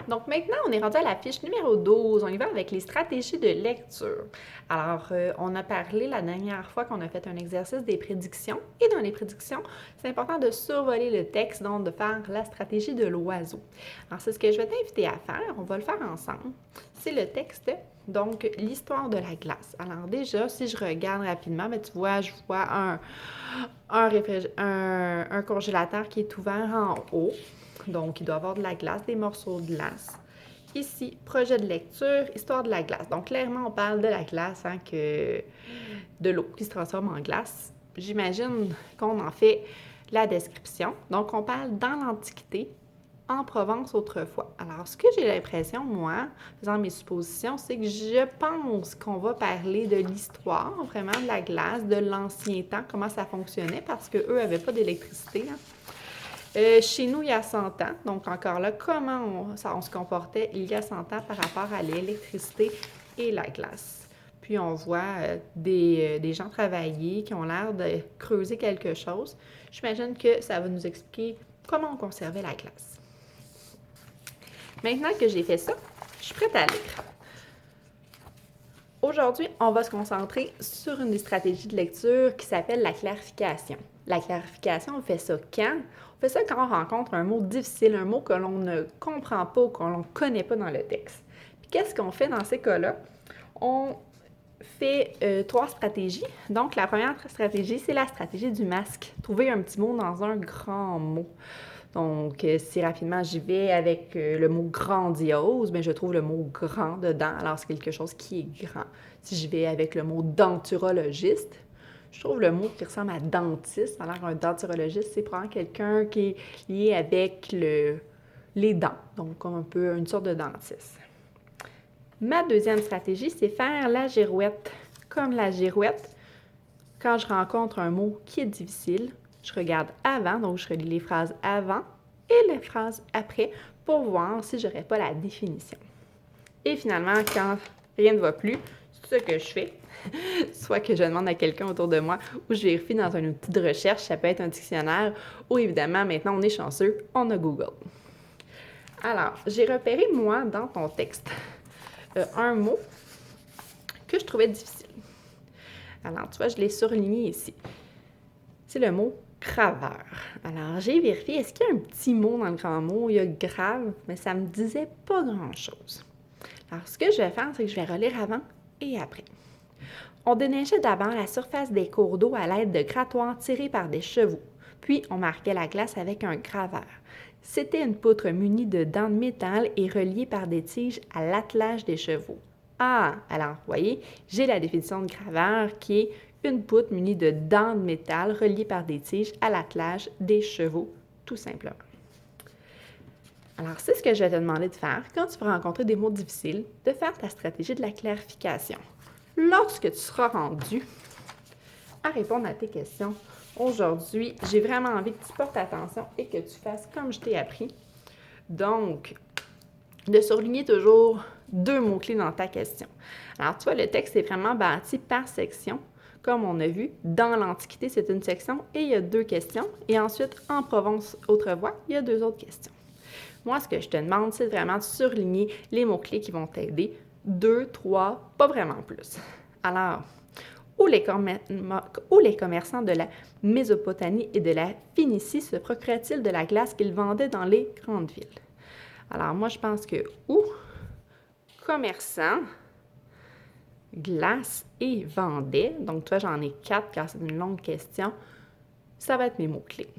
Donc maintenant, on est rendu à la fiche numéro 12. On y va avec les stratégies de lecture. Alors, on a parlé la dernière fois qu'on a fait un exercice des prédictions. Et dans les prédictions, c'est important de survoler le texte, donc de faire la stratégie de l'oiseau. Alors, c'est ce que je vais t'inviter à faire. On va le faire ensemble. C'est le texte, donc l'histoire de la glace. Alors déjà, si je regarde rapidement, bien, tu vois, je vois un congélateur qui est ouvert en haut. Donc, il doit y avoir de la glace, des morceaux de glace. Ici, projet de lecture, histoire de la glace. Donc, clairement, on parle de la glace, que de l'eau qui se transforme en glace. J'imagine qu'on en fait la description. Donc, on parle dans l'Antiquité, en Provence autrefois. Alors, ce que j'ai l'impression, moi, en faisant mes suppositions, c'est que je pense qu'on va parler de l'histoire, vraiment de la glace, de l'ancien temps, comment ça fonctionnait, parce qu'eux n'avaient pas d'électricité. Chez nous, il y a 100 ans, donc encore là, comment on se comportait il y a 100 ans par rapport à l'électricité et la glace. Puis on voit des gens travailler qui ont l'air de creuser quelque chose. J'imagine que ça va nous expliquer comment on conservait la glace. Maintenant que j'ai fait ça, je suis prête à lire. Aujourd'hui, on va se concentrer sur une des stratégies de lecture qui s'appelle la clarification. La clarification, on fait ça quand? On fait ça quand on rencontre un mot difficile, un mot que l'on ne comprend pas ou que l'on ne connaît pas dans le texte. Puis qu'est-ce qu'on fait dans ces cas-là? On fait 3 stratégies. Donc, la première stratégie, c'est la stratégie du masque. Trouver un petit mot dans un grand mot. Donc, si rapidement j'y vais avec le mot grandiose, bien, je trouve le mot grand dedans, alors c'est quelque chose qui est grand. Si je vais avec le mot denturologiste, je trouve le mot qui ressemble à dentiste. Alors, un denturologiste, c'est probablement quelqu'un qui est lié avec les dents, donc comme un peu une sorte de dentiste. Ma deuxième stratégie, c'est faire la girouette. Comme la girouette, quand je rencontre un mot qui est difficile, je regarde avant, donc je relis les phrases avant et les phrases après pour voir si je n'aurais pas la définition. Et finalement, quand rien ne va plus, c'est ce que je fais. Soit que je demande à quelqu'un autour de moi ou je vérifie dans un outil de recherche, ça peut être un dictionnaire ou évidemment, maintenant on est chanceux, on a Google. Alors, j'ai repéré, moi, dans ton texte, un mot que je trouvais difficile. Alors, tu vois, je l'ai surligné ici. C'est le mot graveur. Alors, j'ai vérifié, est-ce qu'il y a un petit mot dans le grand mot? Il y a grave, mais ça ne me disait pas grand-chose. Alors, ce que je vais faire, c'est que je vais relire avant et après. On déneigeait d'abord la surface des cours d'eau à l'aide de grattoirs tirés par des chevaux. Puis, on marquait la glace avec un graveur. C'était une poutre munie de dents de métal et reliée par des tiges à l'attelage des chevaux. Ah, alors, vous voyez, j'ai la définition de graveur qui est une poutre munie de dents de métal reliées par des tiges à l'attelage des chevaux, tout simplement. Alors, c'est ce que je vais te demander de faire quand tu vas rencontrer des mots difficiles, de faire ta stratégie de la clarification. Lorsque tu seras rendu à répondre à tes questions, aujourd'hui, j'ai vraiment envie que tu portes attention et que tu fasses comme je t'ai appris. Donc, de surligner toujours 2 mots-clés dans ta question. Alors, tu vois, le texte est vraiment bâti par section. Comme on a vu, dans l'Antiquité, c'est une section et il y a 2 questions. Et ensuite, en Provence autrefois, il y a 2 autres questions. Moi, ce que je te demande, c'est vraiment de surligner les mots-clés qui vont t'aider. 2, 3, pas vraiment plus. Alors, où les commerçants de la Mésopotamie et de la Phénicie se procuraient-ils de la glace qu'ils vendaient dans les grandes villes? Alors, moi, je pense que où, commerçant, glace et vendait, donc toi, j'en ai 4 car c'est une longue question, ça va être mes mots-clés.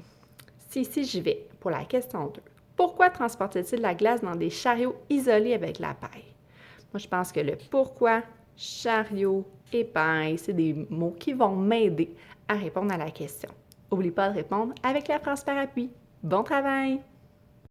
Si ici, j'y vais pour la question 2. Pourquoi transportait-il la glace dans des chariots isolés avec la paille? Moi, je pense que le pourquoi, chariot et paille, c'est des mots qui vont m'aider à répondre à la question. N'oublie pas de répondre avec la phrase par appui. Bon travail!